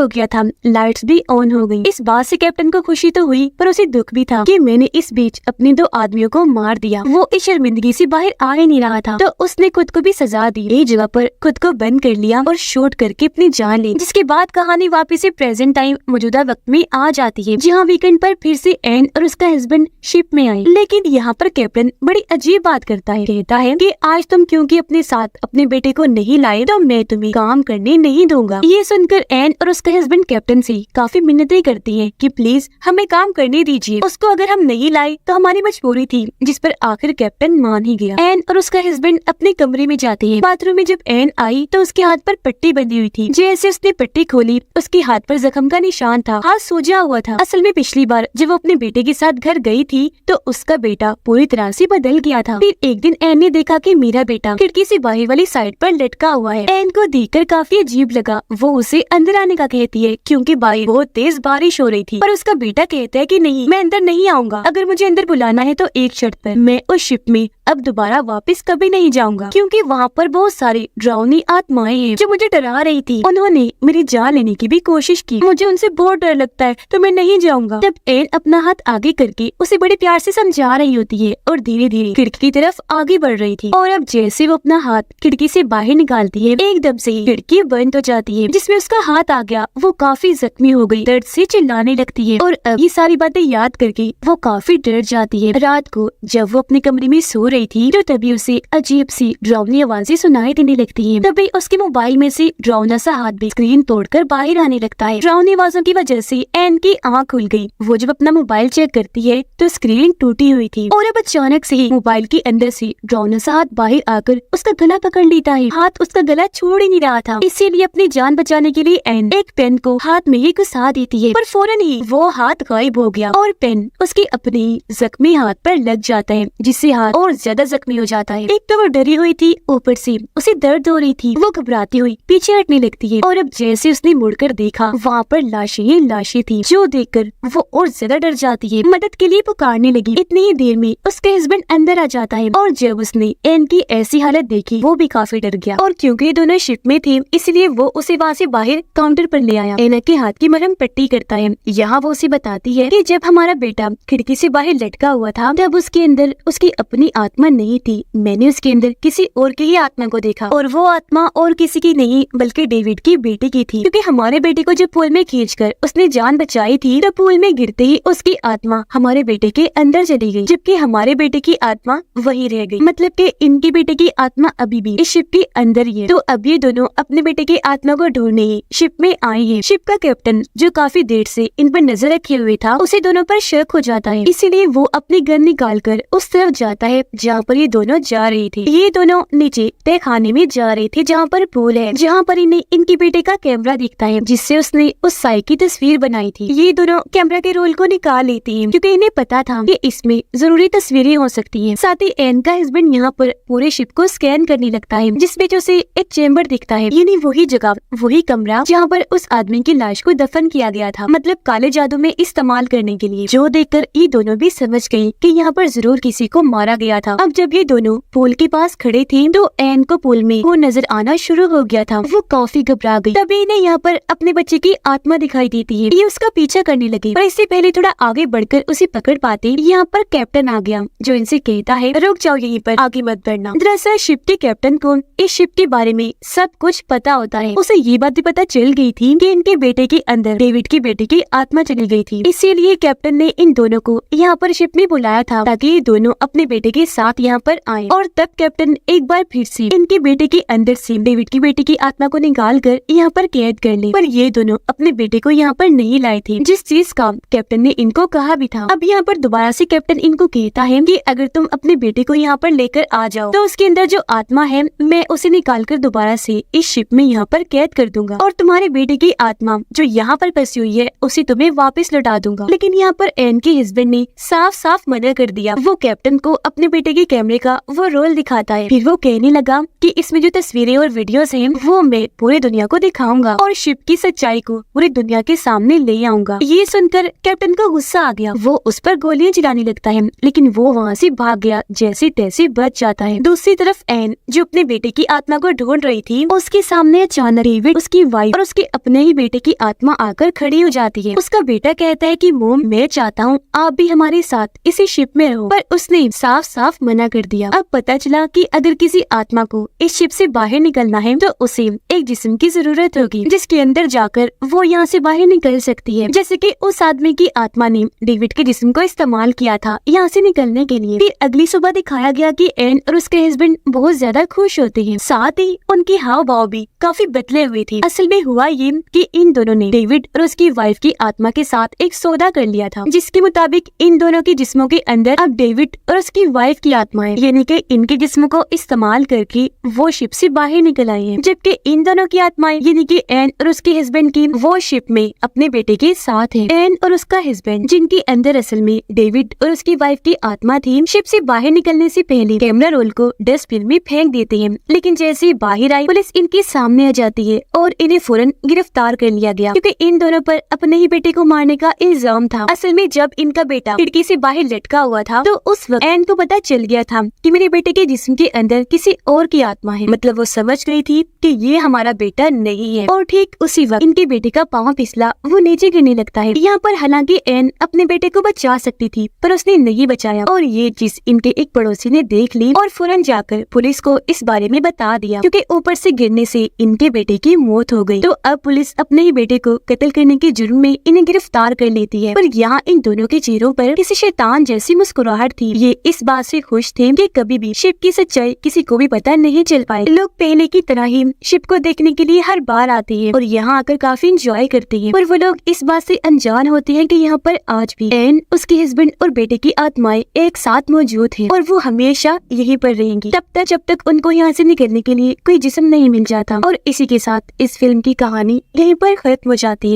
हो गया था, लाइट्स भी ऑन हो गई। इस बात से कैप्टन को खुशी तो हुई पर उसे दुख भी था कि मैंने इस बीच अपने 2 आदमियों को मार दिया। वो इस शर्मिंदगी से बाहर आ ही नहीं रहा था, तो उसने खुद को भी सजा दी। एक जगह पर खुद को बंद कर लिया और शूट करके अपनी जान ली। जिसके बाद कहानी वापस से प्रेजेंट टाइम मौजूदा वक्त में आ जाती है, जहाँ वीकेंड पर फिर से एन और उसका हस्बैंड शिप में आए। लेकिन यहाँ पर कैप्टन बड़ी अजीब बात करता है, कहता है कि आज तुम क्योंकि अपने साथ अपने बेटे को नहीं लाए तो मैं तुम्हें काम करने नहीं दूंगा। ये सुनकर एन और उसका हस्बैंड कैप्टन से काफी मिन्नतें करती है कि प्लीज हमें काम करने दीजिए, उसको अगर हम नहीं लाए तो हमारी मजबूरी थी। जिस पर आखिर कैप्टन मान ही गया। एन और उसका हस्बैंड अपने कमरे में जाते हैं। बाथरूम में जब एन आई तो उसके हाथ पर पट्टी बंधी हुई थी। जैसे उसने पट्टी खोली, उसके हाथ पर जख्म का निशान था, हाथ सूजा हुआ था। असल में पिछली बार जब वो अपने बेटे के साथ घर गई थी तो उसका बेटा पूरी तरह से बदल गया था। फिर एक दिन एन ने देखा कि मेरा बेटा खिड़की से बाहर वाली साइड पर लटका हुआ है। एन को देखकर काफी अजीब लगा। वो उसे अंदर आने का कहती है क्योंकि बाहर बहुत तेज बारिश हो रही थी, पर उसका बेटा कहता है कि नहीं, मैं अंदर नहीं आऊंगा। अगर मुझे अंदर बुलाना है तो एक शर्त पर, मैं उस शिप में अब दोबारा वापस कभी नहीं जाऊंगा, क्योंकि वहाँ पर बहुत सारी डरावनी आत्माएं हैं जो मुझे डरा रही थी। उन्होंने मेरी जान लेने की भी कोशिश की, मुझे उनसे बहुत डर लगता है तो मैं नहीं जाऊंगा। तब एन अपना हाथ आगे करके उसे बड़े प्यार से समझा रही होती है और धीरे धीरे खिड़की की तरफ आगे बढ़ रही थी। और अब जैसे वो अपना हाथ खिड़की से बाहर निकालती है, एकदम से ही खिड़की बंद हो जाती है, जिसमें उसका हाथ आ गया। वो काफी जख्मी हो गई, दर्द से चिल्लाने लगती है और अब ये सारी बातें याद करके वो काफी डर जाती है। रात को जब वो अपने कमरे में सो रही थी तो तभी उसे अजीब सी डरावनी आवाजें सुनाई देने लगती हैं। तभी उसके मोबाइल में से डरावना सा हाथ भी स्क्रीन तोड़कर बाहर आने लगता है। डरावनी आवाजों की वजह से एन की आंख खुल गई। वो जब अपना मोबाइल चेक करती है तो स्क्रीन टूटी हुई थी और अब अचानक से ही मोबाइल के अंदर से डरावना सा हाथ बाहर आकर उसका गला पकड़ लेता है। हाथ उसका गला छोड़ ही नहीं रहा था, इसीलिए अपनी जान बचाने के लिए एन एक पेन को हाथ में ही घुसा देती है, पर फौरन ही वो हाथ गायब हो गया और पेन उसके अपने जख्मी हाथ पर लग जाता है, जिससे हाथ और ज्यादा जख्मी हो जाता है। एक तो वो डरी हुई थी, ऊपर से उसे दर्द हो रही थी। वो घबराती हुई पीछे हटने लगती है और अब जैसे उसने मुड़कर देखा, वहाँ पर लाशें ही लाशें थी, जो देखकर वो और ज्यादा डर जाती है। मदद के लिए पुकारने लगी। इतनी ही देर में उसके हस्बैंड अंदर आ जाता है और जब उसने एन की ऐसी हालत देखी वो भी काफी डर गया। और क्योंकि ये दोनों शिप में थे इसलिए वो उसे वहाँ से बाहर काउंटर पर ले आया। एना के हाथ की मरहम पट्टी करता है। यहाँ वो उसे बताती है कि जब हमारा बेटा खिड़की से बाहर लटका हुआ था तब उसके अंदर उसकी अपनी आत्मा नहीं थी, मैंने उसके अंदर किसी और की ही आत्मा को देखा और वो आत्मा और किसी की नहीं बल्कि डेविड की बेटी की थी, क्योंकि हमारे बेटे को जब पूल में खींचकर उसने जान बचाई थी तो पूल में गिरते ही उसकी आत्मा हमारे बेटे के अंदर चली गई, जबकि हमारे बेटे की आत्मा वही रह गई। मतलब कि इनके बेटे की आत्मा अभी भी इस शिप के अंदर ही है। तो अब ये दोनों अपने बेटे की आत्मा को ढूंढने ही शिप में आए हैं। शिप का कैप्टन जो काफी देर से इन पर नजर रखे हुए था, उसे दोनों पर शक हो जाता है, इसीलिए वो अपनी गन निकालकर उस तरफ जाता है जहाँ पर ये दोनों जा रहे थे। ये दोनों नीचे तहखाने में जा रहे थे जहाँ पर पूल है, जहाँ पर इन्हें इनके बेटे का कैमरा दिखता है जिससे उसने उस साई की तस्वीर बनाई थी। ये दोनों कैमरा के रोल को निकाल लेती हैं क्योंकि इन्हें पता था कि इसमें जरूरी तस्वीरें हो सकती हैं। साथ ही एन का हस्बैंड यहाँ पर पूरे शिप को स्कैन करने लगता है, जिसमें जो से एक चेम्बर दिखता है, यानी वही जगह वही कमरा जहाँ पर उस आदमी की लाश को दफन किया गया था, मतलब काले जादू में इस्तेमाल करने के लिए। जो देखकर ये दोनों भी समझ गयी कि यहाँ पर जरूर किसी को मारा गया था। अब जब ये दोनों पूल के पास खड़े थे तो एन को पूल में वो नजर आना शुरू हो गया था। वो काफी घबरा गई। तभी इन्हें यहाँ पर अपने बच्चे की आत्मा दिखाई देती है। ये उसका पीछा करने लगी, पर इससे पहले थोड़ा आगे बढ़कर उसे पकड़ पाते यहाँ पर कैप्टन आ गया, जो इनसे कहता है रुक जाओ यहीं पर, आगे मत बढ़ना। दरअसल शिप के कैप्टन को इस शिप के बारे में सब कुछ पता होता है। उसे ये बात भी पता चल गई थी कि इनके बेटे के अंदर डेविड की बेटी की आत्मा चली गई थी, इसीलिए कैप्टन ने इन दोनों को यहाँ पर शिप में बुलाया था ताकि ये दोनों अपने बेटे के साथ यहाँ पर आए। और तब कैप्टन एक बार फिर से इनके बेटे के अंदर से डेविड की बेटी की आत्मा को निकाल कर यहाँ पर कैद कर ले, पर ये दोनों अपने बेटे को यहाँ पर नहीं लाए थे, जिस चीज का कैप्टन ने इनको कहा भी था। अब यहाँ पर दोबारा से कैप्टन इनको कहता है कि अगर तुम अपने बेटे को यहाँ पर लेकर आ जाओ तो उसके अंदर जो आत्मा है मैं उसे निकाल कर दोबारा से इस शिप में यहाँ पर कैद कर दूंगा और तुम्हारे बेटे की आत्मा जो यहाँ पर फंसी हुई है उसे तुम्हें वापस लौटा दूंगा। लेकिन यहाँ पर एन के हस्बैंड ने साफ साफ मना कर दिया। वो कैप्टन को अपने बेटे के कैमरे का वो रोल दिखाता है, फिर वो कहने लगा कि इसमें जो तस्वीरें और वीडियोस हैं वो मैं पूरी दुनिया को दिखाऊंगा और शिप की सच्चाई को पूरी दुनिया के सामने ले आऊंगा। ये सुनकर कैप्टन को गुस्सा आ गया। वो उस पर गोलियां चलाने लगता है, लेकिन वो वहाँ से भाग गया, जैसे तैसे बच जाता है। दूसरी तरफ एन जो अपने बेटे की आत्मा को ढूंढ रही थी, उसके सामने अचानक डेविड, उसकी वाइफ और उसके अपने अपने ही बेटे की आत्मा आकर खड़ी हो जाती है। उसका बेटा कहता है कि मोम, मैं चाहता हूँ आप भी हमारे साथ इसी शिप में रहो, पर उसने साफ साफ मना कर दिया। अब पता चला कि अगर किसी आत्मा को इस शिप से बाहर निकलना है तो उसे एक जिस्म की जरूरत होगी जिसके अंदर जाकर वो यहाँ से बाहर निकल सकती है। जैसे कि उस आदमी की आत्मा ने डेविड के जिस्म को इस्तेमाल किया था यहाँ से निकलने के लिए। फिर अगली सुबह दिखाया गया कि एन और उसके हस्बैंड बहुत ज्यादा खुश होते हैं, साथ ही उनकी हाव भाव भी काफी बदले हुए थे। असल में हुआ ये कि इन दोनों ने डेविड और उसकी वाइफ की आत्मा के साथ एक सौदा कर लिया था, जिसके मुताबिक इन दोनों के जिस्मों के अंदर अब डेविड और उसकी वाइफ की आत्माएं यानी कि इनके जिस्मों को इस्तेमाल करके वो शिप से बाहर निकल आई हैं, जबकि इन दोनों की आत्माएं यानी कि एन और उसके हस्बैंड की वो शिप में अपने बेटे के साथ है। एन और उसका हस्बैंड जिनके अंदर असल में डेविड और उसकी वाइफ की आत्मा थी, शिप से बाहर निकलने से पहले कैमरा रोल को डस्टबिन में फेंक देते हैं, लेकिन जैसे ही बाहर आई पुलिस इनके सामने आ जाती है और इन्हें फौरन गिरफ्तार कर लिया गया, क्योंकि इन दोनों पर अपने ही बेटे को मारने का इल्जाम था। असल में जब इनका बेटा खिड़की से बाहर लटका हुआ था तो उस वक्त एन को पता चल गया था कि मेरे बेटे के जिस्म के अंदर किसी और की आत्मा है, मतलब वो समझ गई थी कि ये हमारा बेटा नहीं है। और ठीक उसी वक्त इनके बेटे का पाँव फिसला, वो नीचे गिरने लगता है। यहाँ पर हालांकि एन अपने बेटे को बचा सकती थी पर उसने नहीं बचाया, और ये चीज इनके एक पड़ोसी ने देख ली और फौरन जाकर पुलिस को इस बारे में बता दिया, क्योंकि ऊपर से गिरने से इनके बेटे की मौत हो गई। तो अब पुलिस अपने ही बेटे को कत्ल करने के जुर्म में इन्हें गिरफ्तार कर लेती है। पर यहाँ इन दोनों के चेहरों पर किसी शैतान जैसी मुस्कुराहट थी। ये इस बात से खुश थे कि कभी भी शिप की सच्चाई किसी को भी पता नहीं चल पाए। लोग पहले की तरह ही शिप को देखने के लिए हर बार आते हैं और यहाँ आकर काफी एंजॉय करते हैं, पर वो लोग इस बात से अनजान होते हैं कि यहाँ पर आज भी एन, उसके हस्बैंड और बेटे की आत्माएं एक साथ मौजूद हैं और वो हमेशा यहीं पर रहेंगी जब तक उनको यहाँ से निकलने के लिए कोई जिस्म नहीं मिल जाता। और इसी के साथ इस फिल्म की कहानी यहीं पर खत्म हो जाती है।